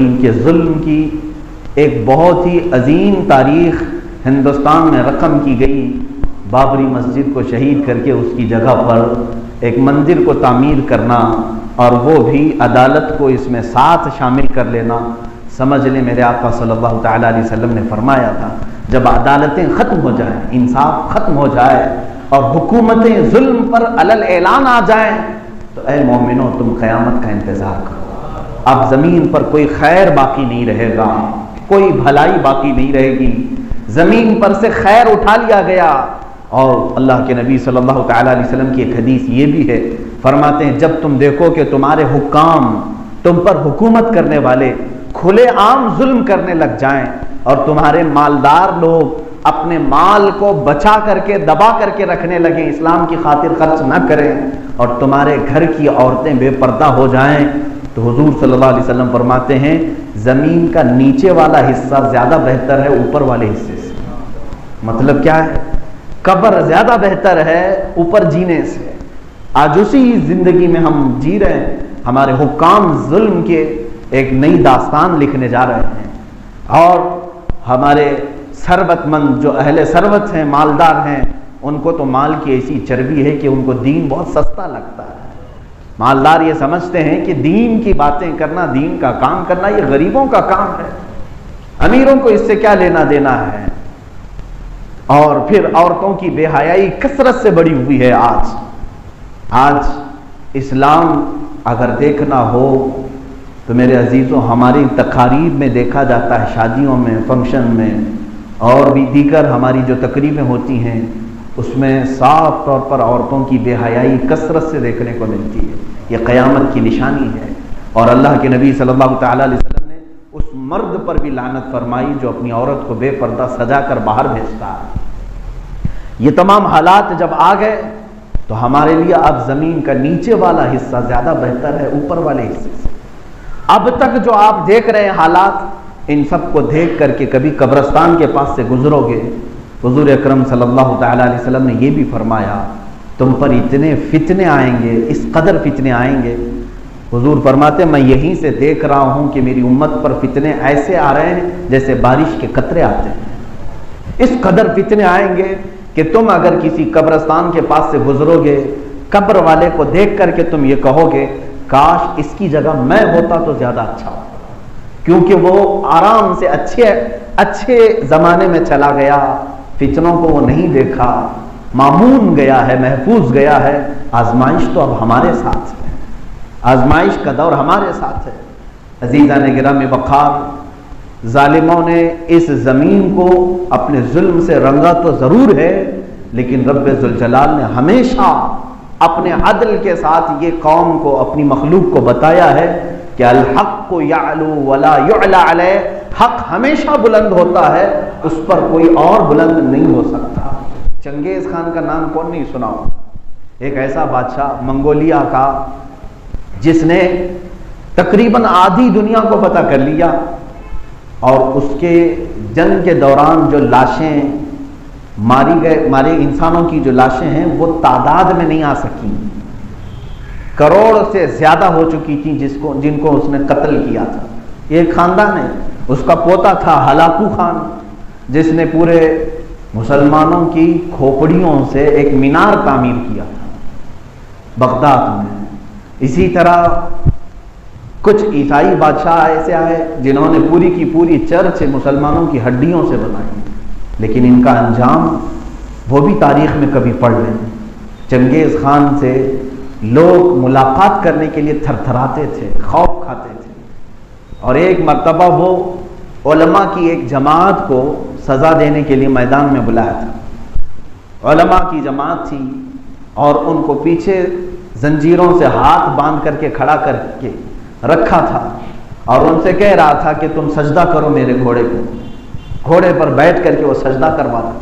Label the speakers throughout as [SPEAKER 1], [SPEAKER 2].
[SPEAKER 1] مشرکین کے ظلم کی ایک بہت ہی عظیم تاریخ ہندوستان میں رقم کی گئی۔ بابری مسجد کو شہید کر کے اس کی جگہ پر ایک مندر کو تعمیر کرنا، اور وہ بھی عدالت کو اس میں ساتھ شامل کر لینا۔ سمجھ لیں میرے آقا صلی اللہ تعالیٰ علیہ وسلم نے فرمایا تھا جب عدالتیں ختم ہو جائیں، انصاف ختم ہو جائے اور حکومتیں ظلم پر علل اعلان آ جائیں تو اے مومنو تم قیامت کا انتظار کرو۔ اب زمین پر کوئی خیر باقی نہیں رہے گا، کوئی بھلائی باقی نہیں رہے گی، زمین پر سے خیر اٹھا لیا گیا۔ اور اللہ کے نبی صلی اللہ تعالیٰ علیہ وسلم کی ایک حدیث یہ بھی ہے، فرماتے ہیں جب تم دیکھو کہ تمہارے حکام، تم پر حکومت کرنے والے کھلے عام ظلم کرنے لگ جائیں اور تمہارے مالدار لوگ اپنے مال کو بچا کر کے دبا کر کے رکھنے لگیں، اسلام کی خاطر خرچ نہ کریں، اور تمہارے گھر کی عورتیں بے پردہ ہو جائیں، تو حضور صلی اللہ علیہ وسلم فرماتے ہیں زمین کا نیچے والا حصہ زیادہ بہتر ہے اوپر والے حصے سے۔ مطلب کیا ہے؟ قبر زیادہ بہتر ہے اوپر جینے سے۔ آج اسی زندگی میں ہم جی رہے ہیں، ہمارے حکام ظلم کے ایک نئی داستان لکھنے جا رہے ہیں، اور ہمارے ثروت مند جو اہل ثروت ہیں، مالدار ہیں، ان کو تو مال کی ایسی چربی ہے کہ ان کو دین بہت سستا لگتا ہے۔ مالدار یہ سمجھتے ہیں کہ دین کی باتیں کرنا، دین کا کام کرنا یہ غریبوں کا کام ہے، امیروں کو اس سے کیا لینا دینا ہے۔ اور پھر عورتوں کی بے حیائی کثرت سے بڑھی ہوئی ہے۔ آج اسلام اگر دیکھنا ہو تو میرے عزیزوں ہماری تقاریب میں دیکھا جاتا ہے، شادیوں میں، فنکشن میں اور بھی دیگر ہماری جو تقریبیں ہوتی ہیں اس میں صاف طور پر عورتوں کی بے حیائی کثرت سے دیکھنے کو ملتی ہے۔ یہ قیامت کی نشانی ہے، اور اللہ کے نبی صلی اللہ تعالیٰ علیہ وسلم نے اس مرد پر بھی لعنت فرمائی جو اپنی عورت کو بے پردہ سجا کر باہر بھیجتا ہے۔ یہ تمام حالات جب آ گئے تو ہمارے لیے اب زمین کا نیچے والا حصہ زیادہ بہتر ہے اوپر والے حصے سے۔ اب تک جو آپ دیکھ رہے ہیں حالات، ان سب کو دیکھ کر کے کبھی قبرستان کے پاس سے گزرو گے، حضور اکرم صلی اللہ تعالیٰ علیہ وسلم نے یہ بھی فرمایا تم پر اتنے فتنے آئیں گے، اس قدر فتنے آئیں گے۔ حضور فرماتے میں یہیں سے دیکھ رہا ہوں کہ میری امت پر فتنے ایسے آ رہے ہیں جیسے بارش کے قطرے آتے ہیں۔ اس قدر فتنے آئیں گے کہ تم اگر کسی قبرستان کے پاس سے گزرو گے، قبر والے کو دیکھ کر کے تم یہ کہو گے کاش اس کی جگہ میں ہوتا تو زیادہ اچھا ہوتا، کیونکہ وہ آرام سے اچھے زمانے میں چلا گیا، فتنوں کو وہ نہیں دیکھا، مامون گیا ہے، محفوظ گیا ہے۔ آزمائش تو اب ہمارے ساتھ ہے، آزمائش کا دور ہمارے ساتھ ہے۔ عزیزان گرامی وقار، ظالموں نے اس زمین کو اپنے ظلم سے رنگا تو ضرور ہے، لیکن رب ذوالجلال نے ہمیشہ اپنے عدل کے ساتھ یہ قوم کو، اپنی مخلوق کو بتایا ہے کہ الحق یعلو ولا یعلی علیہ، حق ہمیشہ بلند ہوتا ہے، اس پر کوئی اور بلند نہیں ہو سکتا۔ چنگیز خان کا نام کون نہیں سنا ہو؟ ایک ایسا بادشاہ منگولیا کا جس نے تقریباً آدھی دنیا کو فتح کر لیا، اور اس کے جنگ کے دوران جو لاشیں مارے انسانوں کی جو لاشیں ہیں وہ تعداد میں نہیں آ سکیں، کروڑ سے زیادہ ہو چکی تھیں جن کو اس نے قتل کیا تھا۔ ایک خاندان ہے، اس کا پوتا تھا ہلاکو خان، جس نے پورے مسلمانوں کی کھوپڑیوں سے ایک مینار تعمیر کیا تھا بغداد میں۔ اسی طرح کچھ عیسائی بادشاہ ایسے آئے جنہوں نے پوری کی پوری چرچ مسلمانوں کی ہڈیوں سے بنائی، لیکن ان کا انجام وہ بھی تاریخ میں کبھی پڑھ لیں۔ چنگیز خان سے لوگ ملاقات کرنے کے لیے تھر تھراتے تھے، خوف کھاتے تھے، اور ایک مرتبہ وہ علماء کی ایک جماعت کو سزا دینے کے لیے میدان میں بلایا تھا۔ علماء کی جماعت تھی اور ان کو پیچھے زنجیروں سے ہاتھ باندھ کر کے کھڑا کر کے رکھا تھا، اور ان سے کہہ رہا تھا کہ تم سجدہ کرو میرے گھوڑے کو۔ گھوڑے پر بیٹھ کر کے وہ سجدہ کرواتا،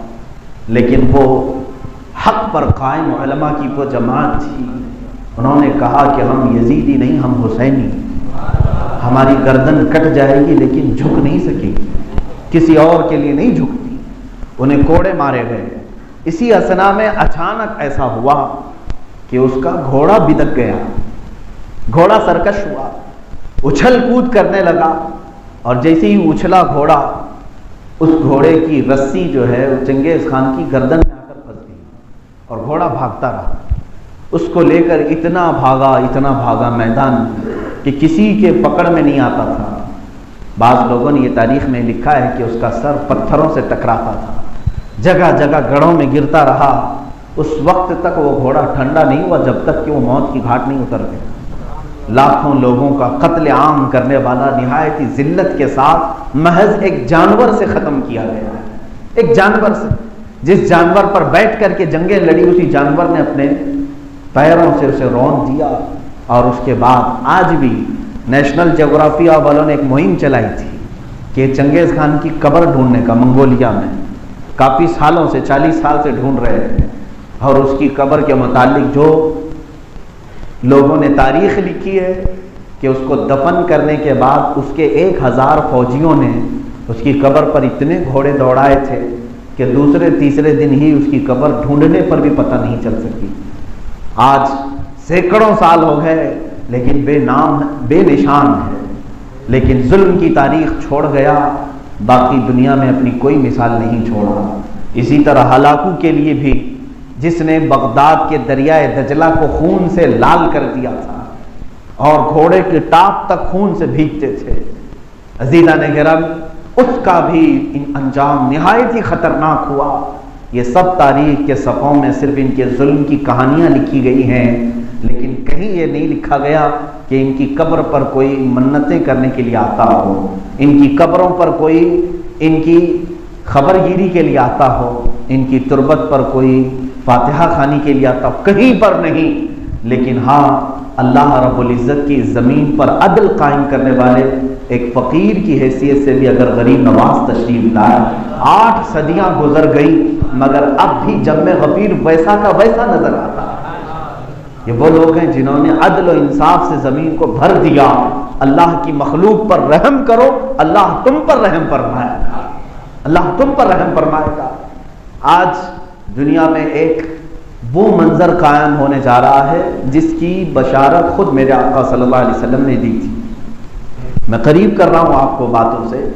[SPEAKER 1] لیکن وہ حق پر قائم علماء کی وہ جماعت تھی، انہوں نے کہا کہ ہم یزیدی نہیں، ہم حسینی، ہماری گردن کٹ جائے گی لیکن جھک نہیں سکے گی، کسی اور کے لیے نہیں جھکتی۔ انہیں کوڑے مارے گئے۔ اسی اثنا میں اچانک ایسا ہوا کہ اس کا گھوڑا بدک گیا، گھوڑا سرکش ہوا، اچھل کود کرنے لگا، اور جیسے ہی اچھلا گھوڑا، اس گھوڑے کی رسی جو ہے وہ چنگیز خان کی گردن میں آ کر پھنس گئی اور گھوڑا بھاگتا رہا۔ اس کو لے کر اتنا بھاگا میدان میں کہ کسی کے پکڑ میں نہیں آتا تھا۔ بعض لوگوں نے یہ تاریخ میں لکھا ہے کہ اس کا سر پتھروں سے ٹکراتا تھا، جگہ جگہ گڑھوں میں گرتا رہا۔ اس وقت تک وہ گھوڑا ٹھنڈا نہیں ہوا جب تک کہ وہ موت کی گھاٹ نہیں اتر گیا۔ لاکھوں لوگوں کا قتل عام کرنے والا نہایت ہی ذلت کے ساتھ محض ایک جانور سے ختم کیا گیا ہے، ایک جانور سے، جس جانور پر بیٹھ کر کے جنگیں لڑی اسی جانور نے اپنے پیروں سے اسے رون دیا۔ اور اس کے بعد آج بھی نیشنل جغرافیہ والوں نے ایک مہم چلائی تھی کہ چنگیز خان کی قبر ڈھونڈنے کا، منگولیا میں کافی سالوں سے 40 سال سے ڈھونڈ رہے تھے، اور اس کی قبر کے متعلق جو لوگوں نے تاریخ لکھی ہے کہ اس کو دفن کرنے کے بعد اس کے 1000 فوجیوں نے اس کی قبر پر اتنے گھوڑے دوڑائے تھے کہ دوسرے تیسرے دن ہی اس کی قبر ڈھونڈنے پر بھی پتہ نہیں چل سکی۔ آج سینکڑوں سال ہو گئے لیکن بے نام بے نشان ہے، لیکن ظلم کی تاریخ چھوڑ گیا، باقی دنیا میں اپنی کوئی مثال نہیں چھوڑا۔ اسی طرح ہلاکو کے لیے بھی، جس نے بغداد کے دریائے دجلہ کو خون سے لال کر دیا تھا اور گھوڑے کے ٹاپ تک خون سے بھیگتے تھے، عزیزان گرامی، اس کا بھی انجام نہایت ہی خطرناک ہوا۔ یہ سب تاریخ کے صفحوں میں صرف ان کے ظلم کی کہانیاں لکھی گئی ہیں، لیکن کہیں یہ نہیں لکھا گیا کہ ان کی قبر پر کوئی منتیں کرنے کے لیے آتا ہو، ان کی قبروں پر کوئی ان کی خبر گیری کے لیے آتا ہو، ان کی تربت پر کوئی فاتحہ خوانی کے لیے آتا ہو، کہیں پر نہیں۔ لیکن ہاں، اللہ رب العزت کی زمین پر عدل قائم کرنے والے ایک فقیر کی حیثیت سے بھی اگر غریب نواز تشریف لائے، 8 صدیاں گزر گئی مگر اب بھی جم غفیر ویسا کا ویسا نظر آتا ہے۔ یہ وہ لوگ ہیں جنہوں نے عدل و انصاف سے زمین کو بھر دیا۔ اللہ کی مخلوق پر رحم کرو، اللہ تم پر رحم فرمائے گا، اللہ تم پر رحم فرمائے گا۔ آج دنیا میں ایک وہ منظر قائم ہونے جا رہا ہے جس کی بشارت خود میرے آقا صلی اللہ علیہ وسلم نے دی تھی۔ میں قریب کر رہا ہوں آپ کو باتوں سے،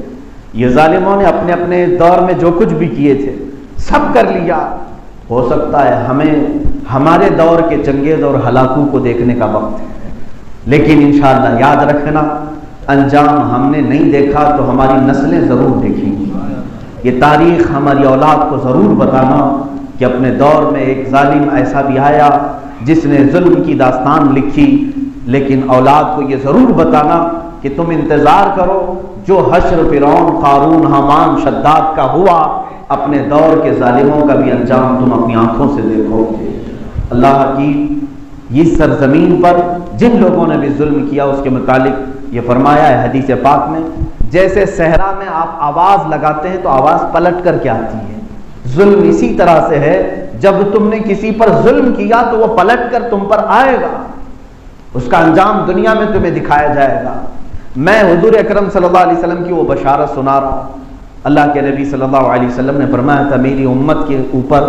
[SPEAKER 1] یہ ظالموں نے اپنے اپنے دور میں جو کچھ بھی کیے تھے سب کر لیا۔ ہو سکتا ہے ہمیں ہمارے دور کے چنگیز اور ہلاکو کو دیکھنے کا وقت ہے، لیکن انشاءاللہ یاد رکھنا، انجام ہم نے نہیں دیکھا تو ہماری نسلیں ضرور دیکھیں گی۔ یہ تاریخ ہماری اولاد کو ضرور بتانا کہ اپنے دور میں ایک ظالم ایسا بھی آیا جس نے ظلم کی داستان لکھی، لیکن اولاد کو یہ ضرور بتانا کہ تم انتظار کرو، جو حشر فرعون، قارون، حامان، شداد کا ہوا، اپنے دور کے ظالموں کا بھی انجام تم اپنی آنکھوں سے دیکھو گے۔ اللہ کی اس سرزمین پر جن لوگوں نے بھی ظلم کیا اس کے متعلق یہ فرمایا ہے حدیث پاک میں، جیسے صحرا میں آپ آواز لگاتے ہیں تو آواز پلٹ کر کے آتی ہے، ظلم اسی طرح سے ہے، جب تم نے کسی پر ظلم کیا تو وہ پلٹ کر تم پر آئے گا، اس کا انجام دنیا میں تمہیں دکھایا جائے گا۔ میں حضور اکرم صلی اللہ علیہ وسلم کی وہ بشارت سنا رہا ہوں۔ اللہ کے نبی صلی اللہ علیہ وسلم نے فرمایا تھا، میری امت کے اوپر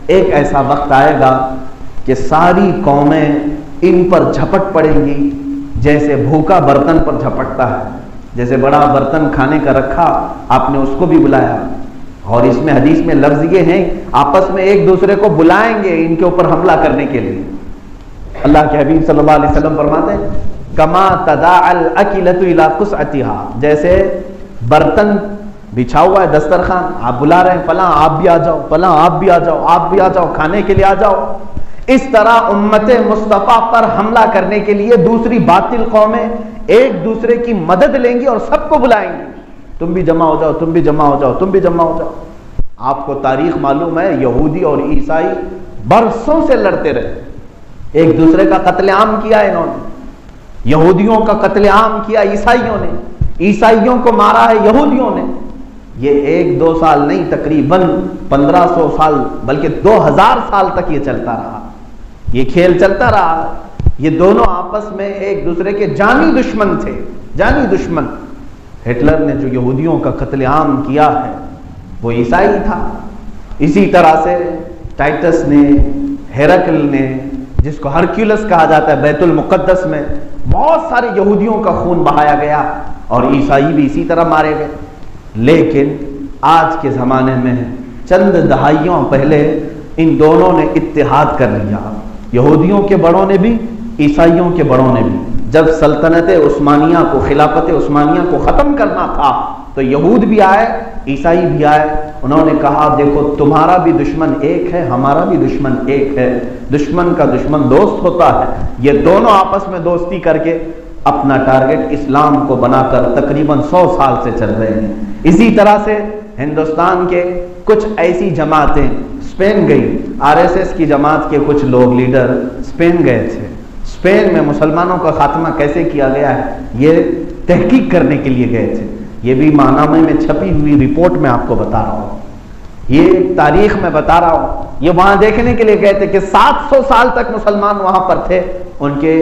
[SPEAKER 1] ایک ایسا وقت آئے گا کہ ساری قومیں ان پر جھپٹ پڑیں گی جیسے بھوکا برتن پر جھپٹتا ہے، جیسے بڑا برتن کھانے کا رکھا، آپ نے اس کو بھی بلایا، اور اس میں حدیث میں لفظ یہ ہیں آپس میں ایک دوسرے کو بلائیں گے ان کے اوپر حملہ کرنے کے لیے۔ اللہ کے حبیب صلی اللہ علیہ وسلم فرماتے ہیں، کما تداعى الاکلۃ الی قصعتها، جیسے برتن بچھا ہوا ہے دسترخوان، آپ بلا رہے ہیں فلاں آپ بھی آ جاؤ، فلاں آپ بھی آ جاؤ، آپ بھی آ جاؤ، کھانے کے لیے آ جاؤ، اس طرح امت مصطفیٰ پر حملہ کرنے کے لیے دوسری باطل قومیں ایک دوسرے کی مدد لیں گی اور سب کو بلائیں گی، تم بھی جمع ہو جاؤ، تم بھی جمع ہو جاؤ، تم بھی جمع ہو جاؤ۔ آپ کو تاریخ معلوم ہے، یہودی اور عیسائی برسوں سے لڑتے رہے، ایک دوسرے کا قتل عام کیا انہوں نے، یہودیوں کا قتل عام کیا عیسائیوں نے، عیسائیوں کو مارا ہے یہودیوں نے۔ یہ 1-2 سال نہیں، تقریباً 1500 سال بلکہ 2000 سال تک یہ چلتا رہا، یہ کھیل چلتا رہا۔ یہ دونوں آپس میں ایک دوسرے کے جانی دشمن تھے، جانی دشمن۔ ہٹلر نے جو یہودیوں کا قتل عام کیا ہے وہ عیسائی تھا، اسی طرح سے ٹائٹس نے، ہیرکل نے، جس کو ہرکیولس کہا جاتا ہے بیت المقدس میں، بہت سارے یہودیوں کا خون بہایا گیا اور عیسائی بھی اسی طرح مارے گئے. لیکن آج کے زمانے میں چند دہائیوں پہلے ان دونوں نے اتحاد کر لیا. یہودیوں کے بڑوں نے بھی, عیسائیوں کے بڑوں نے بھی. جب سلطنت عثمانیہ کو, خلافت عثمانیہ کو ختم کرنا تھا تو یہود بھی آئے, عیسائی بھی آئے. انہوں نے کہا دیکھو تمہارا بھی دشمن ایک ہے, ہمارا بھی دشمن ایک ہے. دشمن کا دشمن دوست ہوتا ہے. یہ دونوں آپس میں دوستی کر کے اپنا ٹارگٹ اسلام کو بنا کر تقریباً 100 سال سے چل رہے ہیں. اسی طرح سے ہندوستان کے کچھ ایسی جماعتیں اسپین گئی. RSS کی جماعت کے کچھ لوگ, لیڈر اسپین گئے تھے. اسپین میں مسلمانوں کا خاتمہ کیسے کیا گیا ہے یہ تحقیق کرنے کے لیے گئے تھے. یہ بھی ماہنامے میں چھپی ہوئی رپورٹ میں آپ کو بتا رہا ہوں, یہ تاریخ میں بتا رہا ہوں. یہ وہاں دیکھنے کے لیے گئے تھے کہ 700 سال تک مسلمان وہاں پر تھے, ان کے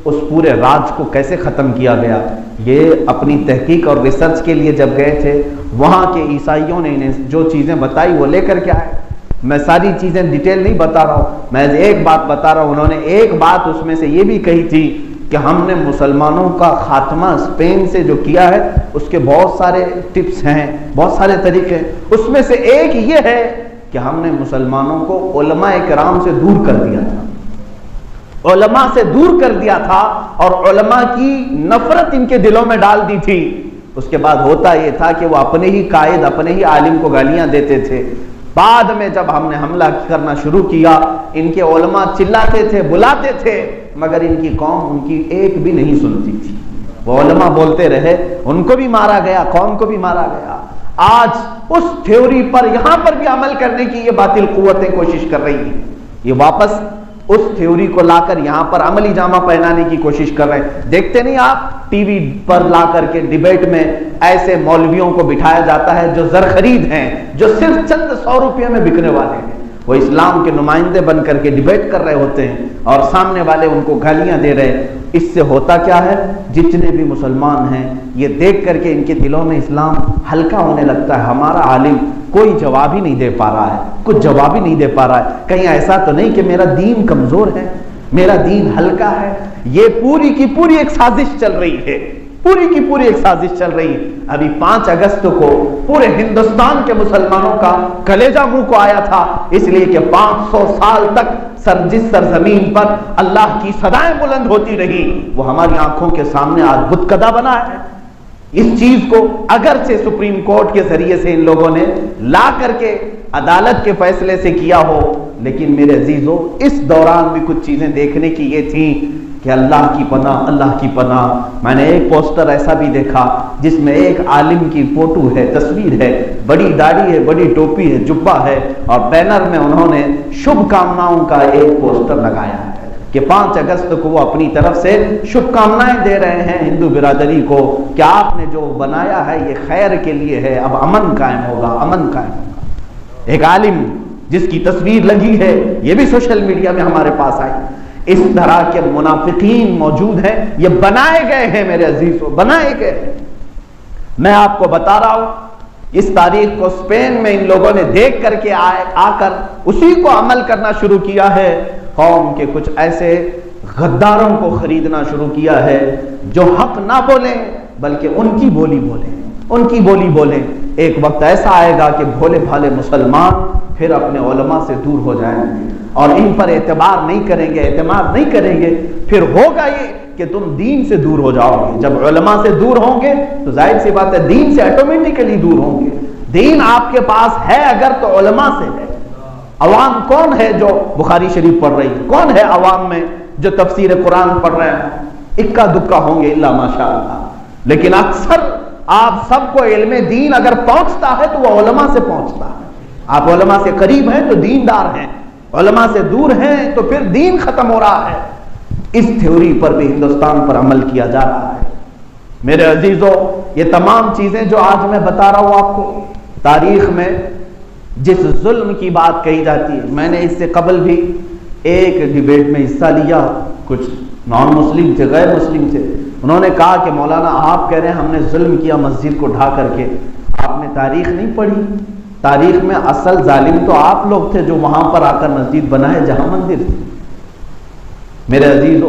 [SPEAKER 1] اس پورے راج کو کیسے ختم کیا گیا. یہ اپنی تحقیق اور ریسرچ کے لیے جب گئے تھے, وہاں کے عیسائیوں نے انہیں جو چیزیں بتائی وہ لے کر کے آئے. میں ساری چیزیں ڈیٹیل نہیں بتا رہا ہوں, میں ایک بات بتا رہا ہوں. انہوں نے ایک بات اس میں سے یہ بھی کہی تھی کہ ہم نے مسلمانوں کا خاتمہ اسپین سے جو کیا ہے اس کے بہت سارے ٹپس ہیں, بہت سارے طریقے ہیں. اس میں سے ایک یہ ہے کہ ہم نے مسلمانوں کو علماء کرام سے دور کر دیا تھا, علماء سے دور کر دیا تھا اور علماء کی نفرت ان کے دلوں میں ڈال دی تھی. اس کے بعد ہوتا یہ تھا کہ وہ اپنے ہی قائد, اپنے ہی عالم کو گالیاں دیتے تھے. بعد میں جب ہم نے حملہ کرنا شروع کیا, ان کے علماء چلاتے تھے, بلاتے تھے, مگر ان کی قوم ان کی ایک بھی نہیں سنتی تھی. وہ علماء بولتے رہے, ان کو بھی مارا گیا, قوم کو بھی مارا گیا. آج اس تھیوری پر یہاں پر بھی عمل کرنے کی یہ باطل قوتیں کوشش کر رہی ہیں. یہ واپس اس تھیوری کو لا کر یہاں پر عملی جامہ پہنانے کی کوشش کر رہے ہیں. دیکھتے نہیں آپ ٹی وی پر لا کر کے ڈیبیٹ میں ایسے مولویوں کو بٹھایا جاتا ہے جو زر خرید ہیں, جو صرف چند 100 روپے میں بکنے والے ہیں. وہ اسلام کے نمائندے بن کر کے ڈیبیٹ کر رہے ہوتے ہیں اور سامنے والے ان کو گالیاں دے رہے ہیں. اس سے ہوتا کیا ہے, جتنے بھی مسلمان ہیں یہ دیکھ کر کے ان کے دلوں میں اسلام ہلکا ہونے لگتا ہے. ہمارا عالم کوئی جواب ہی نہیں دے پا رہا ہے, کچھ جواب ہی نہیں دے پا رہا ہے. کہیں ایسا تو نہیں کہ میرا دین کمزور ہے, میرا دین ہلکا ہے. یہ پوری کی پوری ایک سازش چل رہی ہے, پوری کی پوری ایک سازش چل رہی ہے. ابھی 5 اگست کو پورے ہندوستان کے مسلمانوں کا کلیجہ منہ کو آیا تھا, اس لیے کہ 500 سال تک جس سرزمین پر اللہ کی صدائیں بلند ہوتی رہی وہ ہماری آنکھوں کے سامنے آج بت کدہ بنا ہے. اس چیز کو اگرچہ سپریم کورٹ کے ذریعے سے ان لوگوں نے لا کر کے عدالت کے فیصلے سے کیا ہو, لیکن میرے عزیزو اس دوران بھی کچھ چیزیں دیکھنے کی یہ تھی کہ اللہ کی پناہ, اللہ کی پناہ. میں نے ایک پوسٹر ایسا بھی دیکھا جس میں ایک عالم کی فوٹو ہے, تصویر ہے, بڑی داڑھی ہے, بڑی ٹوپی ہے, جبہ ہے, اور بینر میں انہوں نے شبھ کامناؤں کا ایک پوسٹر لگایا ہے کہ 5 اگست کو وہ اپنی طرف سے شبھ کامنائیں دے رہے ہیں ہندو برادری کو کہ آپ نے جو بنایا ہے یہ خیر کے لیے ہے, اب امن قائم ہوگا, امن قائم ہوگا. ایک عالم جس کی تصویر لگی ہے یہ بھی سوشل میڈیا میں ہمارے پاس آئی. اس طرح کے منافقین موجود ہیں, یہ بنائے گئے ہیں میرے عزیزوں, بنائے گئے. میں آپ کو بتا رہا ہوں اس تاریخ کو اسپین میں ان لوگوں نے دیکھ کر کے آ کر اسی کو عمل کرنا شروع کیا ہے. قوم کے کچھ ایسے غداروں کو خریدنا شروع کیا ہے جو حق نہ بولیں بلکہ ان کی بولی بولیں, ان کی بولی بولیں. ایک وقت ایسا آئے گا کہ بھولے بھالے مسلمان پھر اپنے علماء سے دور ہو جائیں گے اور ان پر اعتبار نہیں کریں گے, اعتماد نہیں کریں گے. پھر ہوگا یہ کہ تم دین سے دور ہو جاؤ گے. جب علماء سے دور ہوں گے تو ظاہر سی بات ہے دین سے آٹومیٹکلی دور ہوں گے. دین آپ کے پاس ہے اگر تو علماء سے ہے. عوام کون ہے جو بخاری شریف پڑھ رہی ہے, کون ہے عوام میں جو تفسیر قرآن پڑھ رہے ہیں؟ اکا دکا ہوں گے الا ماشاءاللہ. لیکن اکثر آپ سب کو علم دین اگر پہنچتا ہے تو وہ علماء سے پہنچتا ہے. آپ علماء سے قریب ہیں تو دیندار ہیں, علماء سے دور ہیں تو پھر دین ختم ہو رہا ہے. اس تھیوری پر بھی ہندوستان پر عمل کیا جا رہا ہے. میرے عزیزو یہ تمام چیزیں جو آج میں بتا رہا ہوں آپ کو, تاریخ میں جس ظلم کی بات کہی جاتی ہے, میں نے اس سے قبل بھی ایک ڈیبیٹ میں حصہ لیا. کچھ نان مسلم تھے, غیر مسلم تھے, انہوں نے کہا کہ مولانا آپ کہہ رہے ہیں ہم نے ظلم کیا مسجد کو ڈھا کر کے, آپ نے تاریخ نہیں پڑھی. تاریخ میں اصل ظالم تو آپ لوگ تھے جو وہاں پر آ کر مسجد بنائے جہاں مندر تھے. میرے عزیزو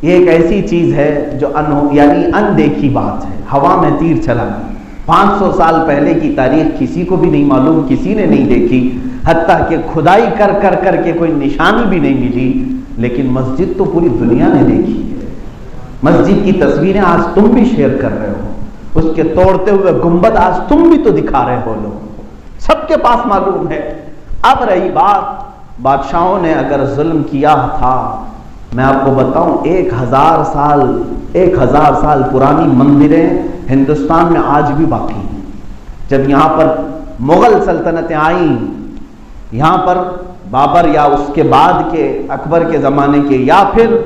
[SPEAKER 1] یہ ایک ایسی چیز ہے جو یعنی اندیکھی بات ہے، ہوا میں تیر چلانا۔ 500 سال پہلے کی تاریخ کسی کو بھی نہیں معلوم، کسی نے نہیں دیکھی، حتیٰ کہ کھدائی کر کر کر کے کوئی نشانی بھی نہیں ملی، لیکن مسجد تو پوری دنیا نے دیکھی ہے۔ مسجد کی تصویریں آج تم بھی شیئر کر رہے ہو، اس کے توڑتے ہوئے گنبد آج تم بھی تو دکھا رہے ہو، لوگ سب کے پاس معلوم ہے۔ اب رہی بات بادشاہوں نے اگر ظلم کیا تھا، میں آپ کو بتاؤں 1000 سال پرانی مندریں ہندوستان میں آج بھی باقی ہیں۔ جب یہاں پر مغل سلطنتیں آئیں، یہاں پر بابر یا اس کے بعد کے اکبر کے زمانے کے، یا پھر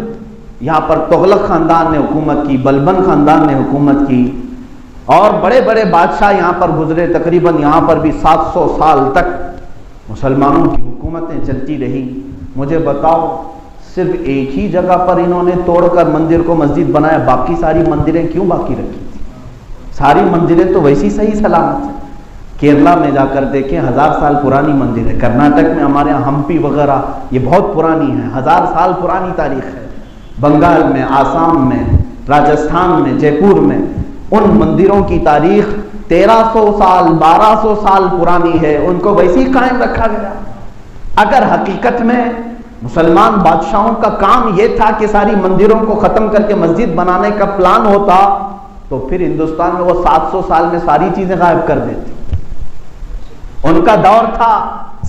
[SPEAKER 1] یہاں پر تغلق خاندان نے حکومت کی، بلبن خاندان نے حکومت کی، اور بڑے بڑے بادشاہ یہاں پر گزرے، تقریباً یہاں پر بھی 700 سال تک مسلمانوں کی حکومتیں چلتی رہی۔ مجھے بتاؤ صرف ایک ہی جگہ پر انہوں نے توڑ کر مندر کو مسجد بنایا، باقی ساری مندریں کیوں باقی رکھی تھی؟ ساری مندریں تو ویسی صحیح سلامت ہیں۔ کیرلا میں جا کر دیکھیں 1000 سال پرانی مندر ہے، کرناٹک میں ہمارے یہاں ہمپی وغیرہ یہ بہت پرانی ہے، 1000 سال پرانی تاریخ ہے۔ بنگال میں، آسام میں، راجستھان میں، جے پور میں ان مندروں کی تاریخ 1300 سال 1200 سال پرانی ہے، ان کو ویسے ہی قائم رکھا گیا۔ اگر حقیقت میں مسلمان بادشاہوں کا کام یہ تھا کہ ساری مندروں کو ختم کر کے مسجد بنانے کا پلان ہوتا، تو پھر ہندوستان میں وہ 700 سال میں ساری چیزیں غائب کر دیتے۔ ان کا دور تھا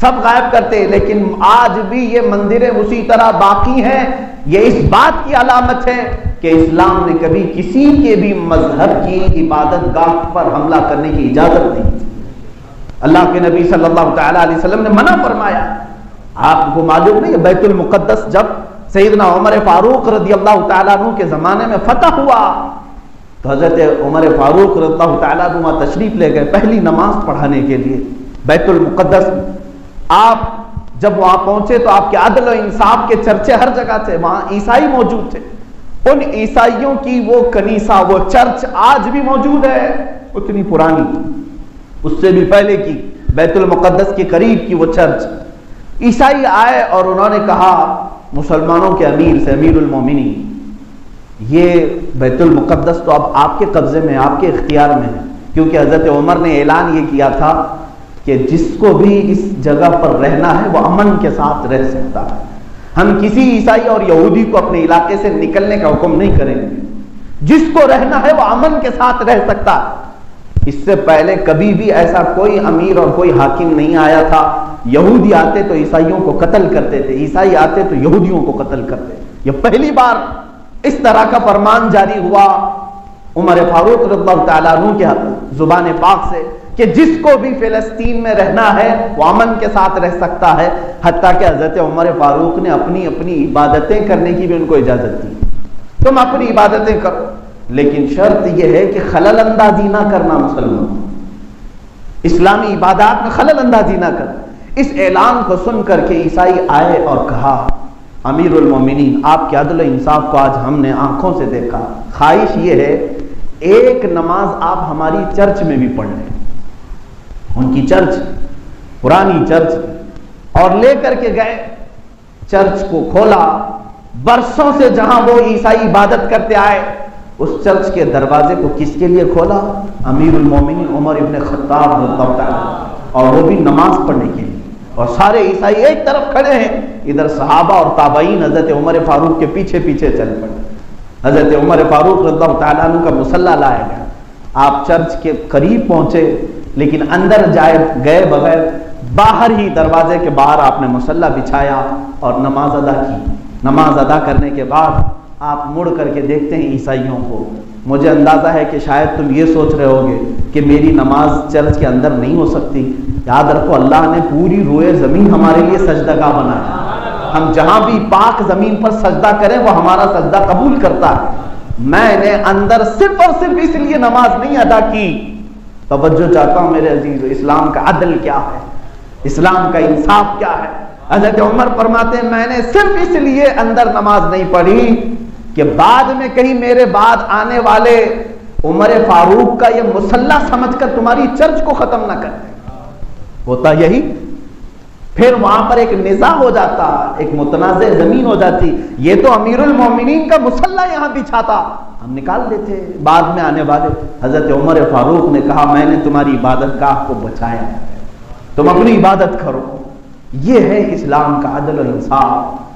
[SPEAKER 1] سب غائب کرتے، لیکن آج بھی یہ مندریں اسی طرح باقی ہیں۔ یہ اس بات کی علامت ہے کہ اسلام نے کبھی کسی کے بھی مذہب کی عبادت گاہ پر حملہ کرنے کی اجازت نہیں دی۔ اللہ کے نبی صلی اللہ تعالی علیہ وسلم نے منع فرمایا۔ آپ کو معلوم نہیں، بیت المقدس جب سیدنا عمر فاروق رضی اللہ تعالیٰ عنہ کے زمانے میں فتح ہوا تو حضرت عمر فاروق رضی اللہ تعالیٰ عنہ تشریف لے گئے پہلی نماز پڑھانے کے لیے بیت المقدس میں۔ آپ جب وہاں پہنچے تو آپ کے عدل و انصاف کے چرچے ہر جگہ تھے، وہاں عیسائی موجود تھے۔ ان عیسائیوں کی وہ کنیسہ، وہ چرچ آج بھی موجود ہے، اتنی پرانی، اس سے بھی پہلے کی بیت المقدس کے قریب کی وہ چرچ۔ عیسائی آئے اور انہوں نے کہا مسلمانوں کے امیر سے، امیر المومنین، یہ بیت المقدس تو اب آپ کے قبضے میں، آپ کے اختیار میں ہے، کیونکہ حضرت عمر نے اعلان یہ کیا تھا کہ جس کو بھی اس جگہ پر رہنا ہے وہ امن کے ساتھ رہ سکتا ہے۔ ہم کسی عیسائی اور یہودی کو اپنے علاقے سے نکلنے کا حکم نہیں کریں گے، جس کو رہنا ہے وہ امن کے ساتھ رہ سکتا ہے۔ اس سے پہلے کبھی بھی ایسا کوئی امیر اور کوئی حاکم نہیں آیا تھا، یہودی آتے تو عیسائیوں کو قتل کرتے تھے، عیسائی آتے تو یہودیوں کو قتل کرتے۔ یہ پہلی بار اس طرح کا فرمان جاری ہوا عمر فاروق رضی اللہ تعالیٰ عنہ کے زبان پاک سے کہ جس کو بھی فلسطین میں رہنا ہے وہ امن کے ساتھ رہ سکتا ہے، حتیٰ کہ حضرت عمر فاروق نے اپنی عبادتیں کرنے کی بھی ان کو اجازت دی۔ تم اپنی عبادتیں کرو، لیکن شرط یہ ہے کہ خلل اندازی نہ کرنا، مسلمان اسلامی عبادات میں خلل اندازی نہ کرنا۔ اس اعلان کو سن کر کے عیسائی آئے اور کہا امیر المومنین، آپ کے عدل و انصاف کو آج ہم نے آنکھوں سے دیکھا، خواہش یہ ہے ایک نماز آپ ہماری چرچ میں بھی پڑھ لیں۔ ان کی چرچ پرانی چرچ، اور لے کر کے گئے، چرچ کو کھولا، برسوں سے جہاں وہ عیسائی عبادت کرتے آئے اس چرچ کے دروازے کو کس کے لیے کھولا؟ امیر المومنین عمر ابن خطاب رضی اللہ تعالیٰ، اور وہ بھی نماز پڑھنے کے لیے۔ اور سارے عیسائی ایک طرف کھڑے ہیں، ادھر صحابہ اور تابعین حضرت عمر فاروق کے پیچھے پیچھے چل پڑے۔ حضرت عمر فاروق رضی اللہ تعالیٰ عنہ کا مصلی لایا گیا، آپ چرچ کے قریب پہنچے، لیکن اندر گئے بغیر باہر ہی دروازے کے باہر آپ نے مصلی بچھایا اور نماز ادا کی۔ نماز ادا کرنے کے بعد آپ مڑ کر کے دیکھتے ہیں عیسائیوں کو۔ مجھے اندازہ ہے کہ شاید تم یہ سوچ رہے ہوگے کہ میری نماز چرچ کے اندر نہیں ہو سکتی۔ یاد رکھو اللہ نے پوری روئے زمین ہمارے لیے سجدہ گاہ بنایا، ہم جہاں بھی پاک زمین پر سجدہ کریں وہ ہمارا سجدہ قبول کرتا ہے۔ میں نے اندر صرف اور صرف اس لیے نماز نہیں ادا کی۔ توجہ چاہتا ہوں میرے عزیز، اسلام کا عدل کیا ہے، اسلام کا انصاف کیا ہے۔ حضرت عمر فرماتے ہیں میں نے صرف اس لیے اندر نماز نہیں پڑھی کہ بعد میں کہیں میرے بعد آنے والے عمر فاروق کا یہ مصلی سمجھ کر تمہاری چرچ کو ختم نہ کر دیں۔ ہوتا یہی پھر وہاں پر ایک نزاع ہو جاتا، ایک متنازع زمین ہو جاتی، یہ تو امیر المومنین کا مصلی یہاں بچھاتا، ہم نکال لیتے۔ بعد میں آنے والے حضرت عمر فاروق نے کہا میں نے تمہاری عبادت گاہ کو بچایا، تم اپنی عبادت کرو۔ یہ ہے اسلام کا عدل و انصاف۔